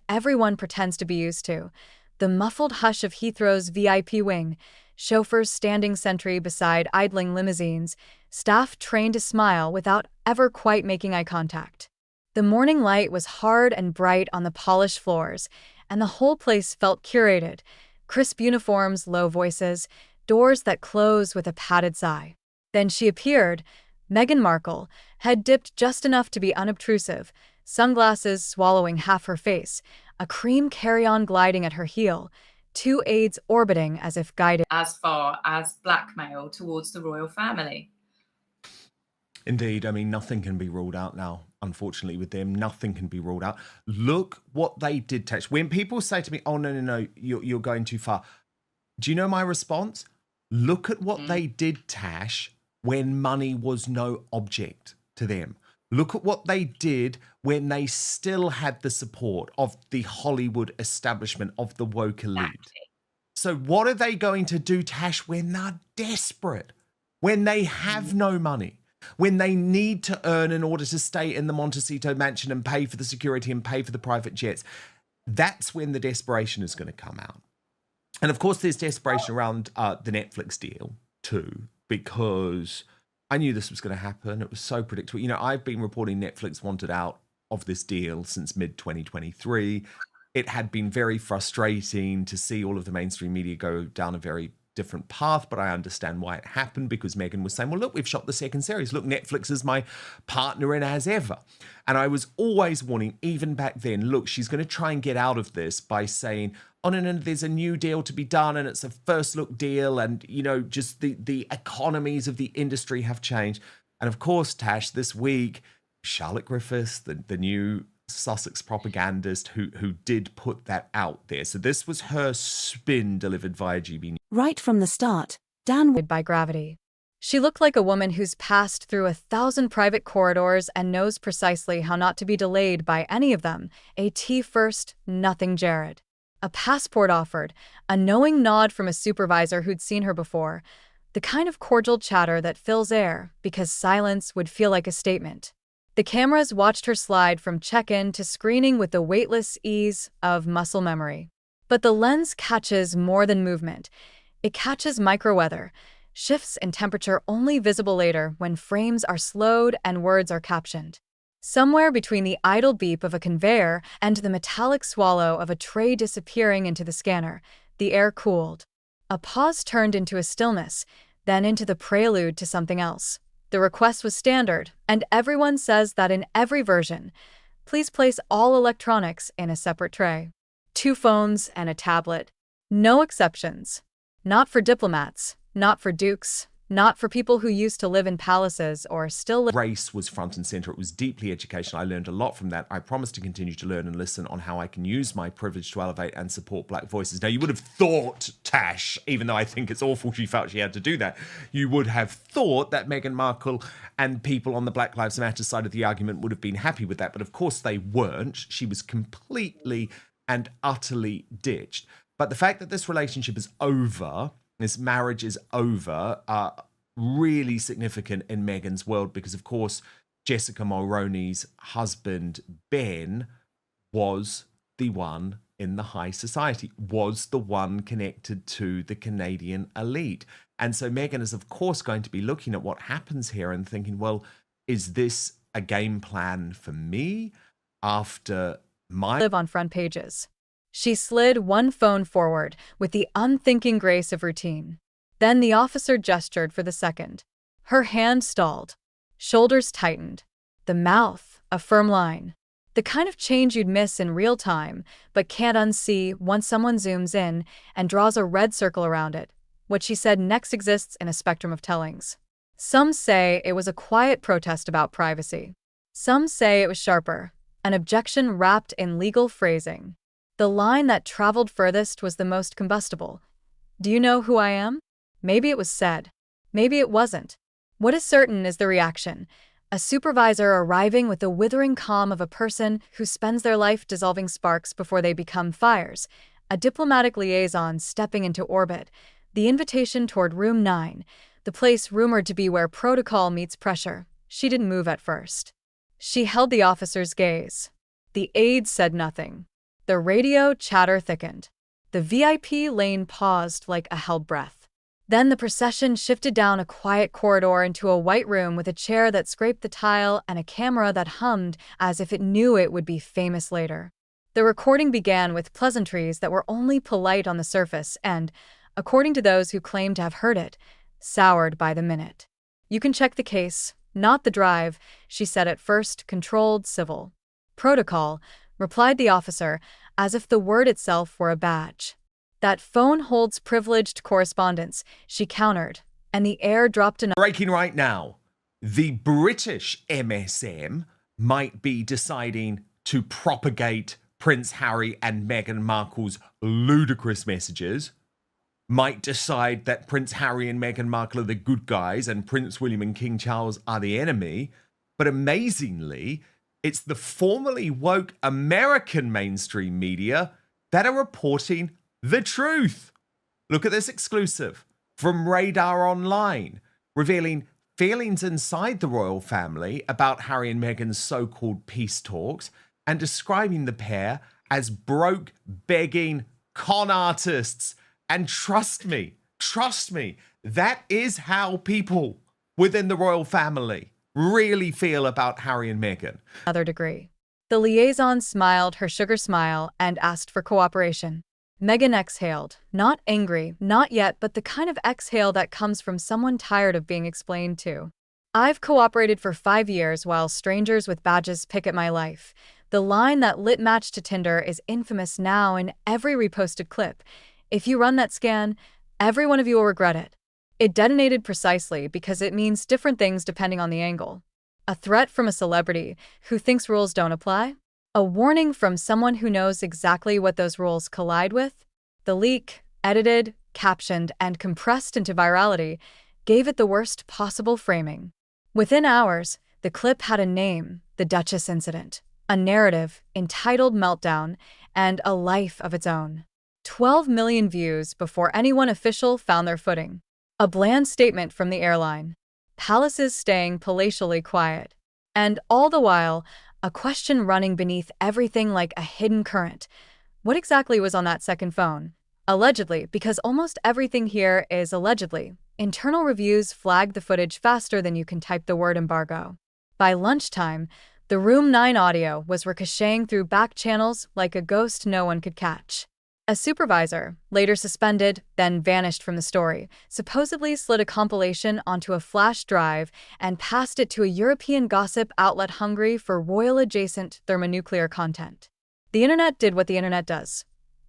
everyone pretends to be used to. The muffled hush of Heathrow's VIP wing, chauffeurs standing sentry beside idling limousines, staff trained to smile without ever quite making eye contact. The morning light was hard and bright on the polished floors, and the whole place felt curated. Crisp uniforms, low voices, doors that close with a padded sigh. Then she appeared, Meghan Markle, head dipped just enough to be unobtrusive, sunglasses swallowing half her face, a cream carry-on gliding at her heel, two aides orbiting as if guided. As far as blackmail towards the royal family. Indeed, I mean, nothing can be ruled out now, unfortunately, with them. Nothing can be ruled out. Look what they did, Tash. When people say to me, oh, no, you're going too far. Do you know my response? Look at what they did, Tash, when money was no object to them. Look at what they did when they still had the support of the Hollywood establishment, of the woke elite. Exactly. So what are they going to do, Tash, when they're desperate, when they have no money, when they need to earn in order to stay in the Montecito mansion and pay for the security and pay for the private jets? That's when the desperation is going to come out. And of course, there's desperation around the Netflix deal too, because I knew this was going to happen. It was so predictable. You know, I've been reporting Netflix wanted out of this deal since mid-2023. It had been very frustrating to see all of the mainstream media go down a very different path, but I understand why it happened, because Meghan was saying, well, look, we've shot the second series. Look, Netflix is my partner in as ever. And I was always warning, even back then, look, she's going to try and get out of this by saying, oh, no, there's a new deal to be done and it's a first look deal. And, you know, just the economies of the industry have changed. And of course, Tash, this week, Charlotte Griffiths, the new Sussex propagandist who did put that out there. So this was her spin delivered via GB News. Right from the start, Dan by gravity. She looked like a woman who's passed through 1,000 private corridors and knows precisely how not to be delayed by any of them. A tea first, nothing Jared. A passport offered, a knowing nod from a supervisor who'd seen her before, the kind of cordial chatter that fills air because silence would feel like a statement. The cameras watched her slide from check-in to screening with the weightless ease of muscle memory. But the lens catches more than movement. It catches microweather, shifts in temperature only visible later when frames are slowed and words are captioned. Somewhere between the idle beep of a conveyor and the metallic swallow of a tray disappearing into the scanner, the air cooled. A pause turned into a stillness, then into the prelude to something else. The request was standard, and everyone says that in every version. Please place all electronics in a separate tray. 2 phones and a tablet. No exceptions. Not for diplomats, not for dukes, not for people who used to live in palaces or still live. Race was front and center. It was deeply educational. I learned a lot from that. I promise to continue to learn and listen on how I can use my privilege to elevate and support Black voices. Now, you would have thought, Tash, even though I think it's awful she felt she had to do that, you would have thought that Meghan Markle and people on the Black Lives Matter side of the argument would have been happy with that. But of course they weren't. She was completely and utterly ditched. But the fact that this relationship is over, this marriage is over, really significant in Meghan's world, because of course Jessica Mulroney's husband Ben was the one in the high society, was the one connected to the Canadian elite. And so Meghan is of course going to be looking at what happens here and thinking, well, is this a game plan for me after my live on front pages? She slid one phone forward with the unthinking grace of routine. Then the officer gestured for the second. Her hand stalled. Shoulders tightened. The mouth, a firm line. The kind of change you'd miss in real time, but can't unsee once someone zooms in and draws a red circle around it. What she said next exists in a spectrum of tellings. Some say it was a quiet protest about privacy. Some say it was sharper, an objection wrapped in legal phrasing. The line that traveled furthest was the most combustible. Do you know who I am? Maybe it was said. Maybe it wasn't. What is certain is the reaction. A supervisor arriving with the withering calm of a person who spends their life dissolving sparks before they become fires. A diplomatic liaison stepping into orbit. The invitation toward room 9, the place rumored to be where protocol meets pressure. She didn't move at first. She held the officer's gaze. The aides said nothing. The radio chatter thickened. The VIP lane paused like a held breath. Then the procession shifted down a quiet corridor into a white room with a chair that scraped the tile and a camera that hummed as if it knew it would be famous later. The recording began with pleasantries that were only polite on the surface and, according to those who claimed to have heard it, soured by the minute. "You can check the case, not the drive," she said at first, controlled, civil. "Protocol," replied the officer, as if the word itself were a badge. "That phone holds privileged correspondence," she countered, and the air dropped another. Breaking right now. The British MSM might be deciding to propagate Prince Harry and Meghan Markle's ludicrous messages, might decide that Prince Harry and Meghan Markle are the good guys and Prince William and King Charles are the enemy. But amazingly, it's the formerly woke American mainstream media that are reporting the truth. Look at this exclusive from Radar Online, revealing feelings inside the royal family about Harry and Meghan's so-called peace talks and describing the pair as broke, begging con artists. And trust me, that is how people within the royal family really feel about Harry and Meghan. Another degree. The liaison smiled her sugar smile and asked for cooperation. Meghan exhaled, not angry, not yet, but the kind of exhale that comes from someone tired of being explained to. "I've cooperated for 5 years while strangers with badges pick at my life. The line that lit Match to Tinder is infamous now in every reposted clip. If you run that scan, every one of you will regret it. It detonated precisely because it means different things depending on the angle. A threat from a celebrity who thinks rules don't apply? A warning from someone who knows exactly what those rules collide with? The leak, edited, captioned, and compressed into virality, gave it the worst possible framing. Within hours, the clip had a name, the Duchess incident, a narrative entitled Meltdown, and a life of its own. 12 million views before anyone official found their footing. A bland statement from the airline. Palaces staying palatially quiet. And all the while, a question running beneath everything like a hidden current. What exactly was on that second phone? Allegedly, because almost everything here is allegedly. Internal reviews flagged the footage faster than you can type the word embargo. By lunchtime, the Room 9 audio was ricocheting through back channels like a ghost no one could catch. A supervisor, later suspended, then vanished from the story, supposedly slid a compilation onto a flash drive and passed it to a European gossip outlet hungry for royal-adjacent thermonuclear content. The internet did what the internet does.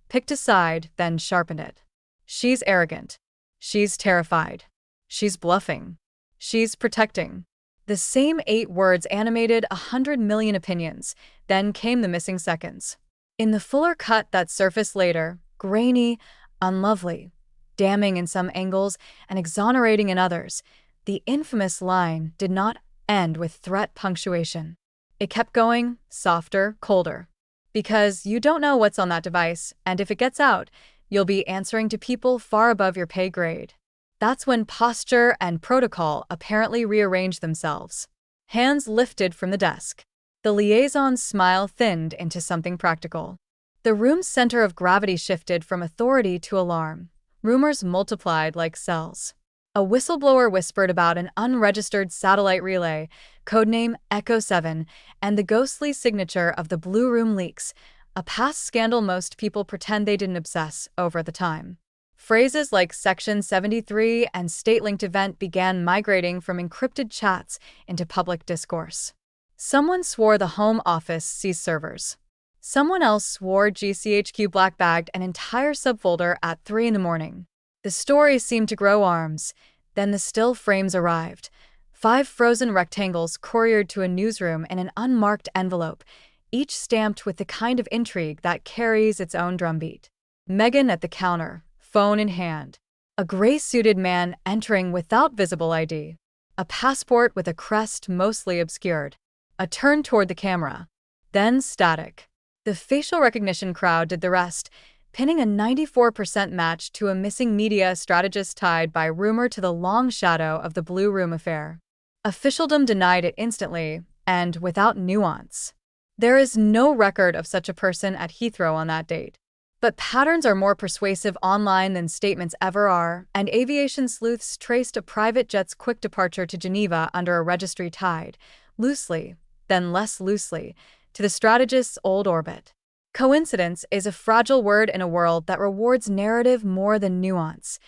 Picked a side, then sharpened it. She's arrogant. She's terrified. She's bluffing. She's protecting. The same 8 words animated 100 million opinions. Then came the missing seconds. In the fuller cut that surfaced later, grainy, unlovely, damning in some angles and exonerating in others, the infamous line did not end with threat punctuation. It kept going, softer, colder. Because you don't know what's on that device, and if it gets out, you'll be answering to people far above your pay grade. That's when posture and protocol apparently rearranged themselves. Hands lifted from the desk. The liaison's smile thinned into something practical. The room's center of gravity shifted from authority to alarm. Rumors multiplied like cells. A whistleblower whispered about an unregistered satellite relay, codename Echo 7, and the ghostly signature of the Blue Room leaks, a past scandal most people pretend they didn't obsess over at the time. Phrases like Section 73 and state-linked event began migrating from encrypted chats into public discourse. Someone swore the Home Office seized servers. Someone else swore GCHQ black-bagged an entire subfolder at 3 in the morning. The story seemed to grow arms. Then the still frames arrived. 5 frozen rectangles couriered to a newsroom in an unmarked envelope, each stamped with the kind of intrigue that carries its own drumbeat. Meghan at the counter, phone in hand. A gray-suited man entering without visible ID. A passport with a crest mostly obscured. A turn toward the camera. Then static. The facial recognition crowd did the rest, pinning a 94% match to a missing media strategist tied by rumor to the long shadow of the Blue Room affair. Officialdom denied it instantly, and without nuance. There is no record of such a person at Heathrow on that date. But patterns are more persuasive online than statements ever are, and aviation sleuths traced a private jet's quick departure to Geneva under a registry tied, loosely, then less loosely, to the strategist's old orbit. Coincidence is a fragile word in a world that rewards narrative more than nuance.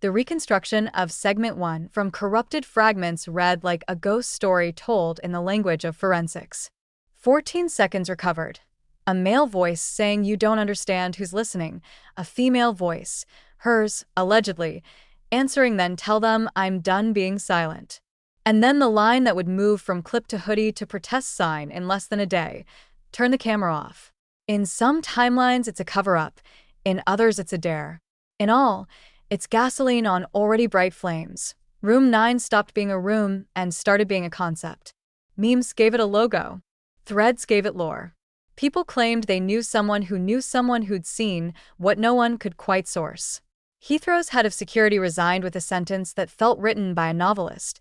The reconstruction of Segment 1 from corrupted fragments read like a ghost story told in the language of forensics. 14 seconds recovered. A male voice saying you don't understand who's listening. A female voice, hers, allegedly, answering then tell them I'm done being silent. And then the line that would move from clip to hoodie to protest sign in less than a day. Turn the camera off. In some timelines, it's a cover-up. In others, it's a dare. In all, it's gasoline on already bright flames. Room 9 stopped being a room and started being a concept. Memes gave it a logo. Threads gave it lore. People claimed they knew someone who'd seen what no one could quite source. Heathrow's head of security resigned with a sentence that felt written by a novelist.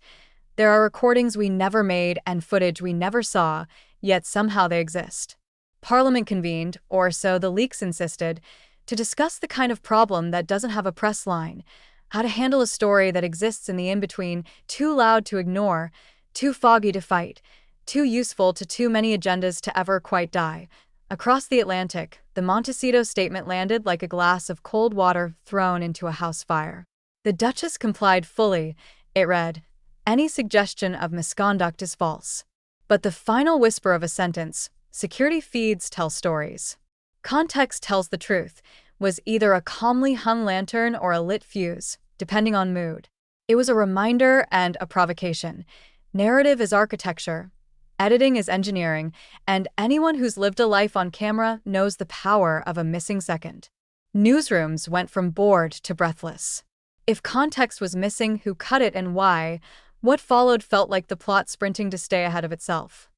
There are recordings we never made and footage we never saw, yet somehow they exist. Parliament convened, or so the leaks insisted, to discuss the kind of problem that doesn't have a press line, how to handle a story that exists in the in-between, too loud to ignore, too foggy to fight, too useful to too many agendas to ever quite die. Across the Atlantic, the Montecito statement landed like a glass of cold water thrown into a house fire. The Duchess complied fully. It read, "Any suggestion of misconduct is false." But the final whisper of a sentence, "Security feeds tell stories. Context tells the truth," was either a calmly hung lantern or a lit fuse, depending on mood. It was a reminder and a provocation. Narrative is architecture. Editing is engineering, and anyone who's lived a life on camera knows the power of a missing second. Newsrooms went from bored to breathless. If context was missing, who cut it and why? What followed felt like the plot sprinting to stay ahead of itself.